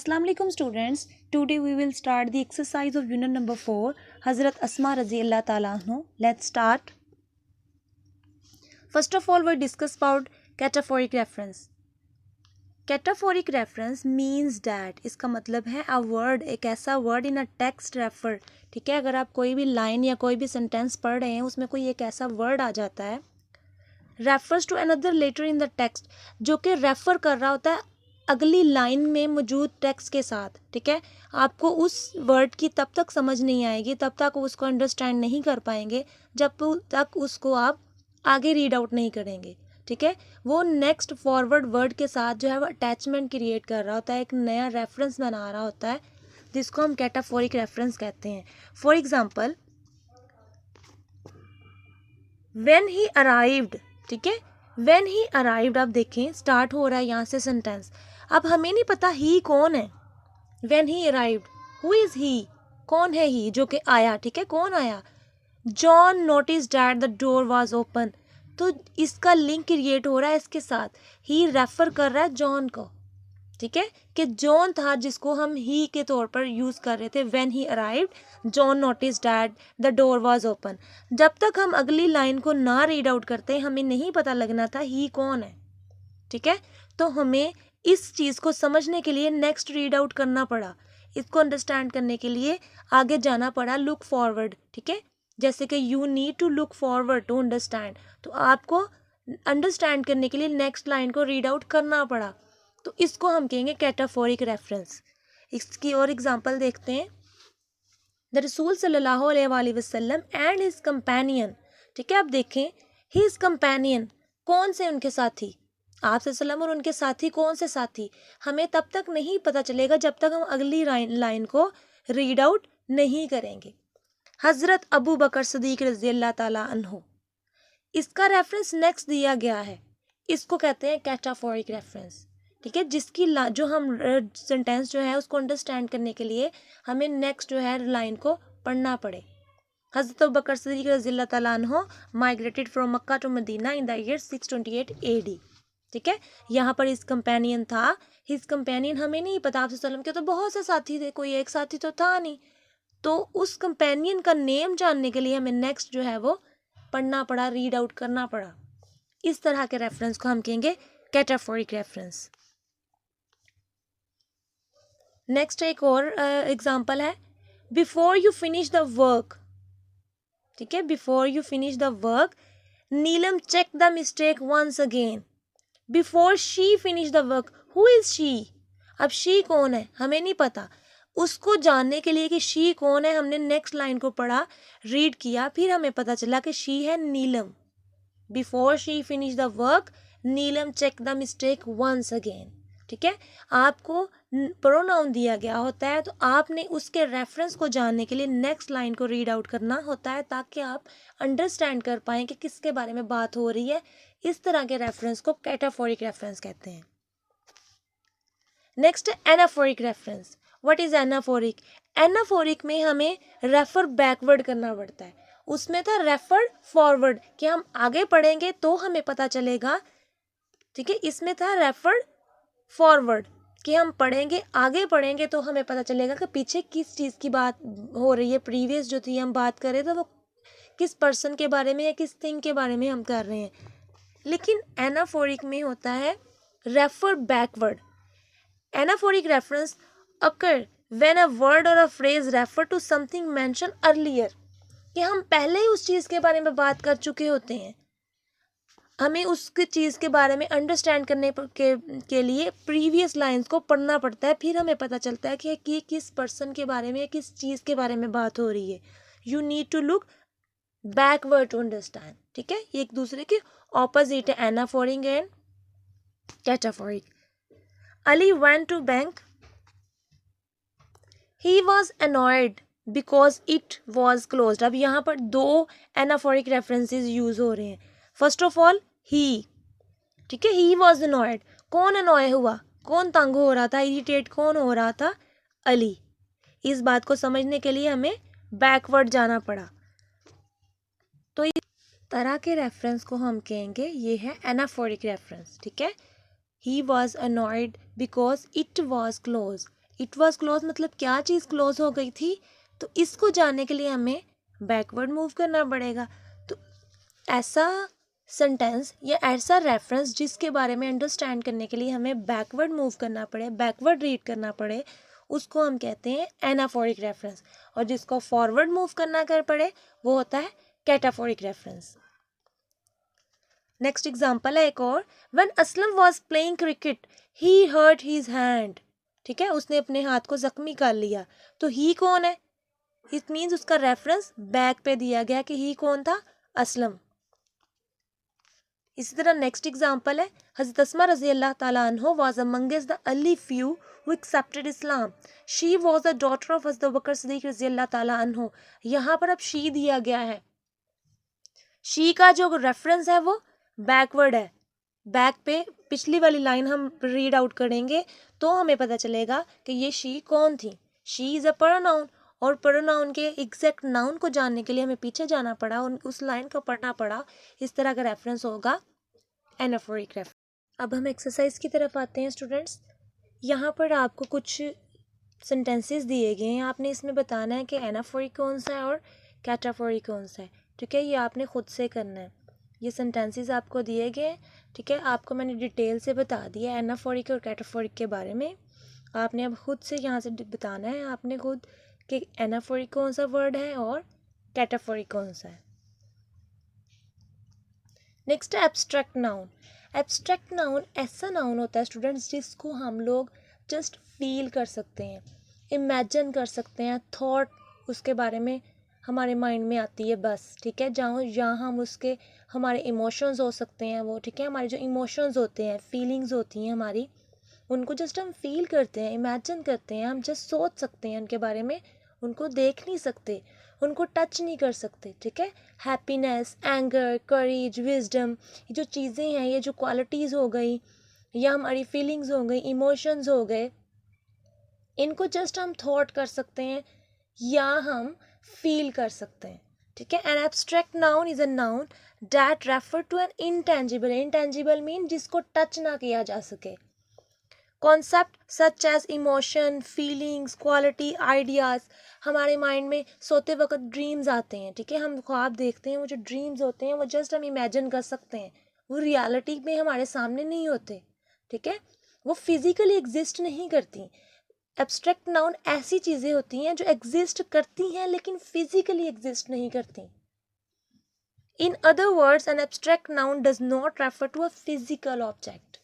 Assalamu alaikum students. Today we will start the exercise of unit number 4, Hazrat Asma Raziyallah Ta'ala anhu. Let's start. First of all, we'll discuss about cataphoric reference. Cataphoric reference means that इसका मतलब है a word, एक ऐसा word in a text refer. ठीक है, अगर आप कोई भी लाइन या कोई भी सेंटेंस पढ़ रहे हैं उसमें कोई एक ऐसा वर्ड आ जाता है refers to another letter in the text, जो कि रेफर कर रहा होता है अगली लाइन में मौजूद टेक्स्ट के साथ. ठीक है, आपको उस वर्ड की तब तक समझ नहीं आएगी, तब तक उसको अंडरस्टैंड नहीं कर पाएंगे जब तक उसको आप आगे रीड आउट नहीं करेंगे. ठीक है, वो नेक्स्ट फॉरवर्ड वर्ड के साथ जो है वो अटैचमेंट क्रिएट कर रहा होता है, एक नया रेफरेंस बना रहा होता है, जिसको हम कैटाफोरिक रेफरेंस कहते हैं. For example, when he arrived. ठीक है, व्हेन ही अराइव्ड, आप देखें स्टार्ट हो रहा है यहाँ से सेंटेंस. अब हमें नहीं पता ही कौन है. When he arrived, who is he, कौन है ही जो कि आया. ठीक है, कौन आया. John notice that the door was open, तो इसका लिंक क्रिएट हो रहा है इसके साथ. ही रेफर कर रहा है जॉन को. ठीक है, कि जॉन था जिसको हम ही के तौर पर यूज़ कर रहे थे. When he arrived John notice that the door was open. जब तक हम अगली लाइन को ना रीड आउट करते हमें नहीं पता लगना था ही कौन है. ठीक है, तो हमें इस चीज़ को समझने के लिए नेक्स्ट रीड आउट करना पड़ा. इसको अंडरस्टैंड करने के लिए आगे जाना पड़ा, लुक फॉरवर्ड. ठीक है, जैसे कि you need to look forward to understand, तो आपको अंडरस्टैंड करने के लिए नेक्स्ट लाइन को रीड आउट करना पड़ा. तो इसको हम कहेंगे कैटाफोरिक रेफरेंस. इसकी और एग्जांपल देखते हैं. द रसूल सल्लल्लाहु अलैहि वसल्लम एंड हिज कंपेनियन. ठीक है, आप देखें हिज कंपेनियन, कौन से उनके साथी, आप सल्लम और उनके साथी. कौन से साथी हमें तब तक नहीं पता चलेगा जब तक हम अगली लाइन को रीड आउट नहीं करेंगे. हज़रत अबू बकर सिद्दीक रज़ियल्लाहु ताला अन्हु, इसका रेफरेंस नेक्स्ट दिया गया है. इसको कहते हैं कैटाफोरिक रेफरेंस. ठीक है, जिसकी जो हम सेंटेंस जो है उसको अंडरस्टैंड करने के लिए हमें नेक्स्ट जो है लाइन को पढ़ना पड़े. हज़रत अबू बकर सिद्दीक रज़ियल्लाहु ताला अन्हु migrated from Mecca to Medina in the year 628 AD. ठीक है, यहाँ पर इस कंपेनियन था. हिज कंपेनियन हमें नहीं पता, आप सल्लम के तो बहुत से साथी थे, कोई एक साथी तो था नहीं. तो उस कंपेनियन का नेम जानने के लिए हमें नेक्स्ट जो है वो पढ़ना पड़ा, रीड आउट करना पड़ा. इस तरह के रेफरेंस को हम कहेंगे कैटाफोरिक रेफरेंस. नेक्स्ट एक और एग्जाम्पल है, before you finish the work. ठीक है, before you finish the work Neelam check the mistake once again. Before she finish the work, who is she. अब शी कौन है हमें नहीं पता. उसको जानने के लिए कि शी कौन है हमने नेक्स्ट लाइन को पढ़ा, रीड किया, फिर हमें पता चला कि शी है Neelam. Before she finish the work Neelam check the mistake once again. ठीक है, आपको प्रोनाउन दिया गया होता है तो आपने उसके रेफरेंस को जानने के लिए नेक्स्ट लाइन को रीड आउट करना होता है, ताकि आप अंडरस्टैंड कर पाएँ कि किसके बारे में बात हो रही है. इस तरह के रेफरेंस को कैटाफोरिक रेफरेंस कहते हैं. नेक्स्ट है anaphoric reference. What is anaphoric. Anaphoric में हमें रेफर बैकवर्ड करना पड़ता है. उसमें था रेफर फॉरवर्ड, कि हम आगे पढ़ेंगे तो हमें पता चलेगा. ठीक है, इसमें था रेफर फॉरवर्ड, कि हम पढ़ेंगे आगे पढ़ेंगे तो हमें पता चलेगा कि पीछे किस चीज़ की बात हो रही है. प्रीवियस जो थी हम बात कर रहे थे वो किस पर्सन के बारे में या किस थिंग के बारे में हम कर रहे हैं. लेकिन एनाफोरिक में होता है refer backward. Anaphoric reference occur when a word or a phrase refer to something mention earlier, कि हम पहले ही उस चीज़ के बारे में बात कर चुके होते हैं. हमें उसकी चीज़ के बारे में अंडरस्टैंड करने के लिए प्रीवियस लाइंस को पढ़ना पड़ता है, फिर हमें पता चलता है कि किस पर्सन के बारे में या किस चीज़ के बारे में बात हो रही है. You need to look backward to understand. ठीक है, ये एक दूसरे के ऑपोजिट है, anaphoric and cataphoric. Ali went to bank, he was annoyed because it was closed. अब यहाँ पर दो एनाफोरिक रेफरेंसेस यूज हो रहे हैं. First of all he. ठीक है, ही वॉज अनॉयड, कौन अनॉय हुआ, कौन तंग हो रहा था, इरिटेट कौन हो रहा था, अली. इस बात को समझने के लिए हमें बैकवर्ड जाना पड़ा. तो इस तरह के रेफरेंस को हम कहेंगे ये है एनाफोरिक रेफरेंस. ठीक है, ही was annoyed because it was close. It was close मतलब क्या चीज़ क्लोज हो गई थी, तो इसको जानने के लिए हमें बैकवर्ड मूव करना पड़ेगा। तो ऐसा सेंटेंस या ऐसा रेफरेंस जिसके बारे में अंडरस्टैंड करने के लिए हमें बैकवर्ड मूव करना पड़े, बैकवर्ड रीड करना पड़े, उसको हम कहते हैं एनाफोरिक रेफरेंस। और जिसको फॉरवर्ड मूव करना कर पड़े वो होता है कैटाफोरिक रेफरेंस। नेक्स्ट एग्जाम्पल है एक और, when Aslam was playing cricket he hurt his hand. ठीक है, उसने अपने हाथ को जख्मी कर लिया। तो ही कौन है? इट मीन्स उसका रेफरेंस बैक पे दिया गया कि ही कौन था? असलम। इसी तरह नेक्स्ट एग्जाम्पल है, हज़रत अस्मा रज़ी अल्लाह ताला अन्हो was amongst the early few who accepted Islam. She was the daughter of हज़रत अबू बकर सिद्दीक रज़ी अल्लाह ताला अन्हो। यहाँ पर अब शी दिया गया है। शी का जो रेफरेंस है वो बैकवर्ड है, बैक पे पिछली वाली लाइन हम रीड आउट करेंगे तो हमें पता चलेगा कि ये शी कौन थी। शी इज़ अ प्रोनाउन, और प्रोनाउन के एग्जैक्ट नाउन को जानने के लिए हमें पीछे जाना पड़ा, उस लाइन को पढ़ना पड़ा। इस तरह का रेफरेंस होगा एनाफोरिक रेफरेंस। अब हम एक्सरसाइज की तरफ आते हैं स्टूडेंट्स। यहाँ पर आपको कुछ सेंटेंसेस दिए गए हैं, आपने इसमें बताना है कि एनाफोरिक कौन सा है और कैटाफोरिक कौन सा है। ठीक है, ये आपने खुद से करना है। ये सेंटेंसेस आपको दिए गए हैं। ठीक है, आपको मैंने डिटेल से बता दिया एनाफोरिक और कैटाफोरिक के बारे में। आपने अब खुद से यहाँ से बताना है आपने खुद कि एनाफोरिक कौन सा वर्ड है और कैटाफोरिक कौन सा है। नेक्स्ट है एब्स्ट्रैक्ट नाउन। एब्स्ट्रैक्ट नाउन ऐसा नाउन होता है स्टूडेंट्स जिसको हम लोग जस्ट फील कर सकते हैं, इमेजिन कर सकते हैं, थॉट उसके बारे में हमारे माइंड में आती है बस। ठीक है, जहाँ हम उसके हमारे इमोशंस हो सकते हैं वो। ठीक है, हमारे जो इमोशंस होते हैं, फीलिंग्स होती हैं हमारी, उनको जस्ट हम फील करते हैं, इमेजिन करते हैं, हम जस्ट सोच सकते हैं उनके बारे में, उनको देख नहीं सकते, उनको टच नहीं कर सकते। ठीक है, हैप्पीनेस, एंगर, करेज, विजडम, ये जो चीज़ें हैं, ये जो क्वालिटीज़ हो गई या हमारी फीलिंग्स हो गई, इमोशंस हो गए, इनको जस्ट हम थॉट कर सकते हैं या हम फील कर सकते हैं। ठीक है, an abstract noun is a noun that refer to an intangible. Intangible mean जिसको टच ना किया जा सके। Concept such as emotion, feelings, quality, ideas. हमारे माइंड में सोते वक्त ड्रीम्स आते हैं। ठीक है, हम ख्वाब देखते हैं, वो जो ड्रीम्स होते हैं वो जस्ट हम इमेजिन कर सकते हैं, वो रियलिटी में हमारे सामने नहीं होते। ठीक है, वो फिजिकली एग्जिस्ट नहीं करती। एब्स्ट्रैक्ट नाउन ऐसी चीज़ें होती हैं जो एग्जिस्ट करती हैं लेकिन फिजिकली एग्जिस्ट नहीं करती। In other words an abstract noun does not refer to a physical object.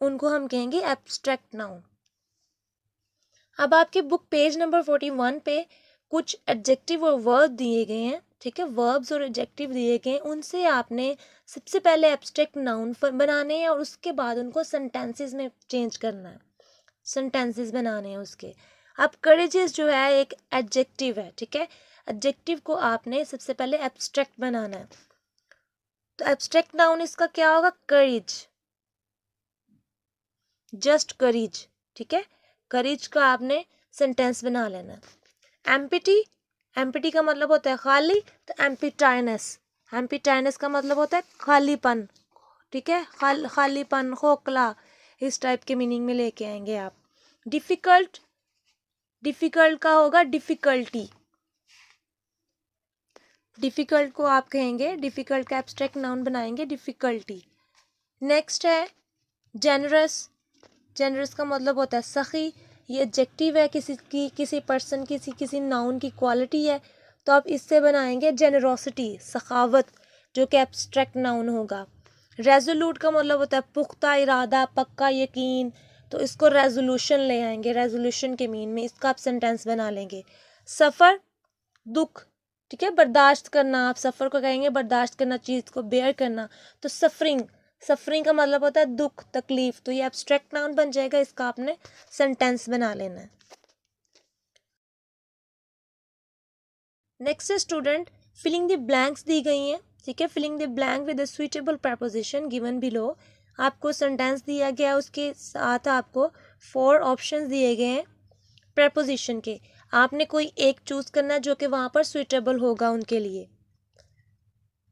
उनको हम कहेंगे एब्स्ट्रैक्ट नाउन। अब आपके बुक पेज नंबर 41 पे कुछ एडजेक्टिव और वर्ब दिए गए हैं। ठीक है, वर्ब्स और एडजेक्टिव दिए गए हैं, उनसे आपने सबसे पहले एब्स्ट्रैक्ट नाउन बनाने हैं और उसके बाद उनको सेंटेंसेस में चेंज करना है, सेंटेंसेस बनाने हैं उसके। अब करेजियस जो है एक एडजेक्टिव है। ठीक है, एडजेक्टिव को आपने सबसे पहले एब्स्ट्रैक्ट बनाना है। तो एब्स्ट्रैक्ट नाउन इसका क्या होगा? करेज, जस्ट करेज। ठीक है, करेज का आपने सेंटेंस बना लेना। एम्पिटी, एम्पिटी का मतलब होता है खाली, तो एम्पिटाइनस, एम्पिटाइनस का मतलब होता है खालीपन। ठीक है, खालीपन, खोखला, इस टाइप के मीनिंग में लेके आएंगे आप। डिफिकल्ट, डिफिकल्ट का होगा डिफिकल्टी। डिफिकल्ट को आप कहेंगे, डिफिकल्ट का एब्स्ट्रैक्ट नाउन बनाएंगे डिफिकल्टी। नेक्स्ट है जेनरस। जेनरस का मतलब होता है सखी। ये एडजेक्टिव है किसी पर्सन की, किसी नाउन की क्वालिटी है, तो आप इससे बनाएंगे जेनरोसिटी, सखावत, जो कि एब्स्ट्रैक्ट नाउन होगा। रेजोल्यूट का मतलब होता है पुख्ता इरादा, पक्का यकीन, तो इसको रेजोल्यूशन ले आएंगे, रेजोल्यूशन के मीन में इसका आप सेंटेंस बना लेंगे। सफ़र, दुख। ठीक है, बर्दाश्त करना, आप सफ़र को कहेंगे बर्दाश्त करना, चीज़ को बेयर करना, तो सफरिंग, सफरिंग का मतलब होता है दुख, तकलीफ, तो ये एब्स्ट्रैक्ट नाउन बन जाएगा, इसका आपने सेंटेंस बना लेना है। नेक्स्ट है स्टूडेंट फिलिंग द ब्लैंक्स दी गई हैं। ठीक है, filling the blank with the suitable preposition given below. आपको सेंटेंस दिया गया, उसके साथ आपको 4 ऑप्शंस दिए गए हैं प्रपोजिशन के। आपने कोई एक चूज करना है जो कि वहाँ पर सुइटेबल होगा उनके लिए।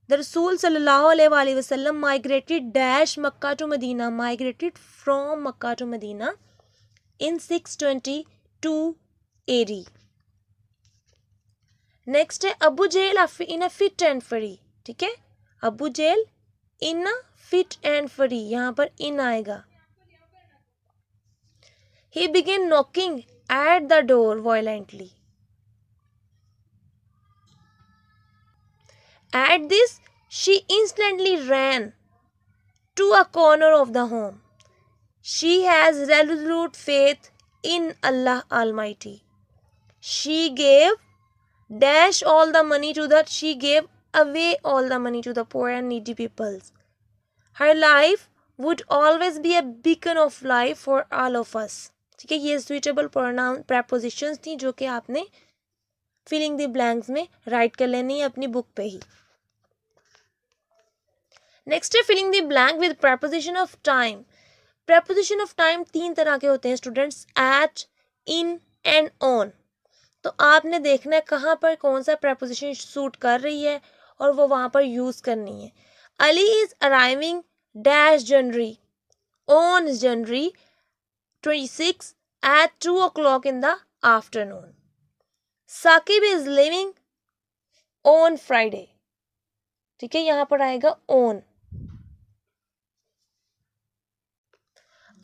द रसूल सल्लल्लाहु अलैहि वसल्लम migrated dash Mecca to Medina, migrated from Mecca to Medina in 622 AD. Next है Abu Jahl in a fit and fury. ठीक है, Abu Jahl in a fit and fury, यहां पर इन आएगा. He began knocking at the door violently. At this, she instantly ran to a corner of the home. She has resolute faith in Allah Almighty. She gave she gave away all the money to the poor and needy peoples. Her life would always be a beacon of life for all of us. ठीक है, ये suitable pronoun prepositions थी जो कि आपने filling the blanks में write कर लेनी है अपनी बुक पे ही. नेक्स्ट है filling the blank with preposition of time. preposition of time 3 तरह के होते हैं students, at, in and on. तो आपने देखना है कहाँ पर कौन सा preposition सूट कर रही है और वो वहाँ पर यूज़ करनी है. Ali is arriving dash January on January 26 at 2 o'clock in the afternoon. Saqib is leaving on Friday. ठीक है, यहाँ पर आएगा on.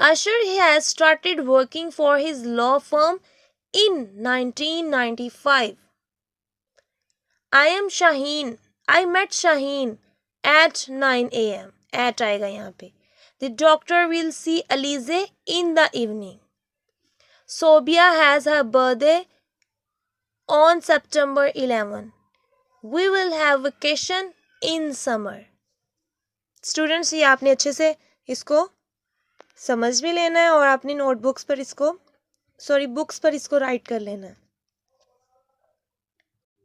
Asher has started working for his law firm in 1995. I met Shaheen at 9 a.m. At आएगा यहाँ पे. The doctor will see Alize in the evening. Sobia has her birthday on September 11. We will have vacation in summer. Students, ये आपने अच्छे से इसको समझ भी लेना है और अपनी नोटबुक्स पर बुक्स पर इसको राइट कर लेना है.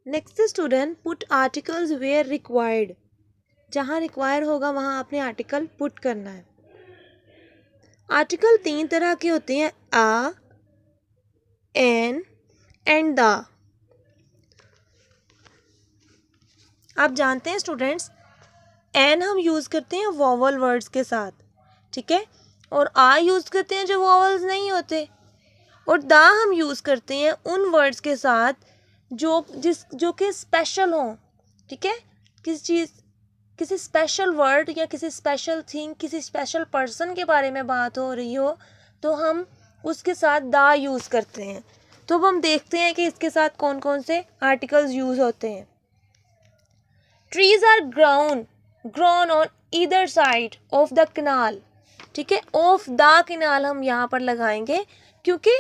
Next student, put articles where required. जहाँ रिक्वायर होगा वहाँ आपने आर्टिकल पुट करना है. आर्टिकल 3 तरह के होते हैं, आ, एन एंड द. आप जानते हैं स्टूडेंट्स, एन हम यूज़ करते हैं वॉवल वर्ड्स के साथ, ठीक है, और आ यूज़ करते हैं जो वॉवल्स नहीं होते, और दा हम यूज़ करते हैं उन वर्ड्स के साथ जो कि स्पेशल हों. ठीक है, किसी स्पेशल वर्ड या किसी स्पेशल थिंग, किसी स्पेशल पर्सन के बारे में बात हो रही हो तो हम उसके साथ दा यूज़ करते हैं. तो अब हम देखते हैं कि इसके साथ कौन कौन से आर्टिकल्स यूज़ होते हैं. Trees are grown on either side of the canal. ठीक है, ऑफ द कनाल हम यहाँ पर लगाएंगे क्योंकि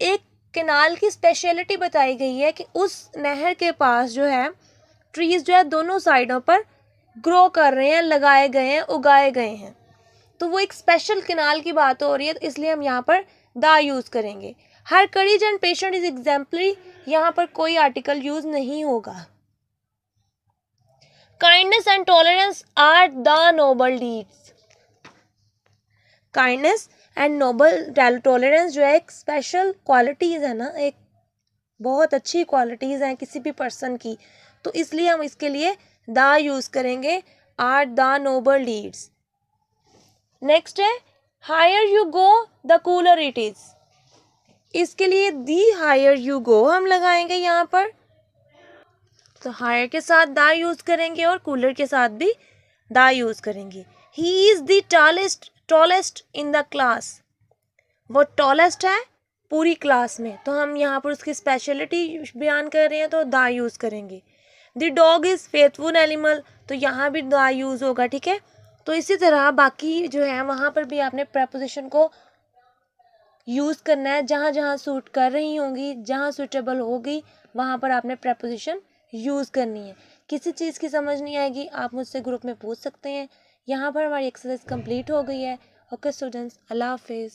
एक कनाल की स्पेशलिटी बताई गई है कि उस नहर के पास जो है ट्रीज जो है दोनों साइडों पर ग्रो कर रहे हैं, लगाए गए हैं, उगाए गए हैं. तो वो एक स्पेशल कनाल की बात हो रही है, तो इसलिए हम यहाँ पर दा यूज़ करेंगे. Her courage and patient is exemplary, यहाँ पर कोई आर्टिकल यूज नहीं होगा. Kindness and tolerance are the noble deeds. Kindness and noble tolerance जो है एक स्पेशल क्वालिटीज़ है ना, एक बहुत अच्छी क्वालिटीज़ हैं किसी भी पर्सन की, तो इसलिए हम इसके लिए द यूज़ करेंगे, are the noble deeds. Next है higher you go the cooler it is. इसके लिए दी हायर यू गो हम लगाएंगे यहाँ पर, तो हायर के साथ द यूज़ करेंगे और कूलर के साथ भी द यूज़ करेंगे. He is the tallest in the class. वो टॉलेस्ट है पूरी क्लास में, तो हम यहाँ पर उसकी स्पेशलिटी बयान कर रहे हैं तो द यूज़ करेंगे. The dog is faithful animal, तो यहाँ भी द यूज़ होगा. ठीक है, तो इसी तरह बाकी जो है वहाँ पर भी आपने प्रेपोजिशन को यूज़ करना है. जहाँ जहाँ सूट कर रही होंगी, जहाँ सूटेबल होगी वहाँ पर आपने प्रेपोजिशन यूज़ करनी है. किसी चीज़ की समझ नहीं आएगी आप मुझसे ग्रुप में पूछ सकते हैं. यहाँ पर हमारी एक्सरसाइज कंप्लीट हो गई है. ओके स्टूडेंट्स, अल्लाह हाफिज़.